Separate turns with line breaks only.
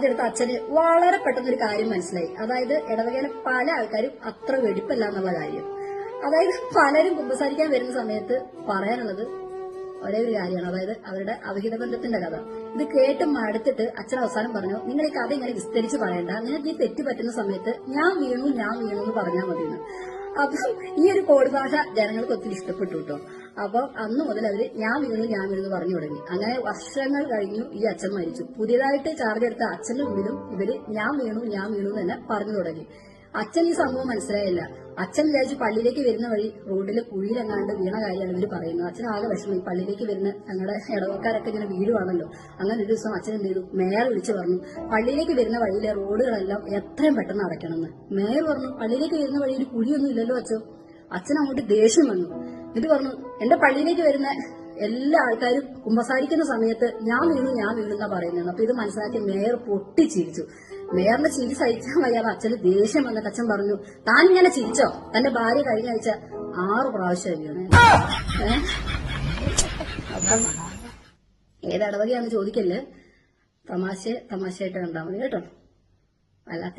Charge എടുത്ത അച്ഛന് വളരെ പെട്ടെന്നൊരു കാര്യം മനസ്സിലായി. അതായത് ഇടവകയിലെ പല ആൾക്കാരും അത്ര വെടിപ്പല്ല എന്നുള്ള കാര്യം. അതായത് പലരും കുമ്പസാരിക്കാൻ വരുന്ന സമയത്ത് പറയാനുള്ളത് ഒരേ ഒരു കാര്യമാണ്, അതായത് അവരുടെ അവിഹിത ബന്ധത്തിന്റെ കഥ. ഇത് കേട്ട് മടുത്തിട്ട് അച്ഛൻ അവസാനം പറഞ്ഞു, നിങ്ങൾ ഈ കഥ ഇങ്ങനെ വിസ്തരിച്ച് പറയണ്ട, നിങ്ങൾക്ക് ഈ തെറ്റ് പറ്റുന്ന സമയത്ത് ഞാൻ വീണു എന്ന് പറഞ്ഞാൽ മതിയെന്ന്. അപ്പം ഈ ഒരു കോഡ് ഭാഷ ജനങ്ങൾക്ക് ഒത്തിരി ഇഷ്ടപ്പെട്ടു കേട്ടോ. അപ്പൊ അന്ന് മുതൽ അവര് ഞാൻ വീണു എന്ന് പറഞ്ഞു തുടങ്ങി. അങ്ങനെ വർഷങ്ങൾ കഴിഞ്ഞു, ഈ അച്ഛൻ മരിച്ചു. പുതിയതായിട്ട് ചാർജ് എടുത്ത അച്ഛന്റെ ഉള്ളിലും ഇവര് ഞാൻ വീണു തന്നെ പറഞ്ഞു തുടങ്ങി. അച്ഛൻ ഈ സംഭവം മനസ്സിലായില്ല. അച്ഛൻ വിചാരിച്ചു പള്ളിയിലേക്ക് വരുന്ന വഴി റോഡില് കുഴിയിലെങ്ങാണ്ട് വീണ കാര്യമാണ് ഇവര് പറയുന്നത്. അച്ഛൻ ആകെ വിഷമം. ഈ പള്ളിയിലേക്ക് വരുന്ന ഞങ്ങളുടെ ഇടവക്കാരൊക്കെ ഇങ്ങനെ വീടുവാണല്ലോ. അങ്ങനെ ഒരു ദിവസം അച്ഛൻ എന്ത് ചെയ്തു, മേയർ വിളിച്ചു പറഞ്ഞു, പള്ളിയിലേക്ക് വരുന്ന വഴിയിലെ റോഡുകളെല്ലാം എത്രയും പെട്ടെന്ന് അടയ്ക്കണമെന്ന്. മേയർ പറഞ്ഞു, പള്ളിയിലേക്ക് വരുന്ന വഴിയിൽ കുഴിയൊന്നും ഇല്ലല്ലോ അച്ഛൻ അങ്ങോട്ട് ദേഷ്യം വന്നു. എന്നിട്ട് പറഞ്ഞു, എന്റെ പള്ളിയിലേക്ക് വരുന്ന എല്ലാ ആൾക്കാരും കുമ്പസാരിക്കുന്ന സമയത്ത് ഞാൻ വീണു എന്നാ പറയുന്നത്. അപ്പൊ ഇത് മനസ്സിലാക്കി മേയർ പൊട്ടിച്ചിരിച്ചു. മേയറിന്റെ ചിരി സഹിക്കാൻ വയ്യാതെ അച്ഛന് ദേഷ്യം വന്നിട്ട് അച്ഛൻ പറഞ്ഞു, താൻ ഇങ്ങനെ ചിരിച്ചോ? തന്റെ ഭാര്യ കഴിഞ്ഞ ആഴ്ച 6 പ്രാവശ്യം വീണേ. അപ്പം ഏതടവകയാന്ന് ചോദിക്കല്ലേ, തമാശയായിട്ട് കണ്ടാൽ മതി കേട്ടോ. വല്ലാത്ത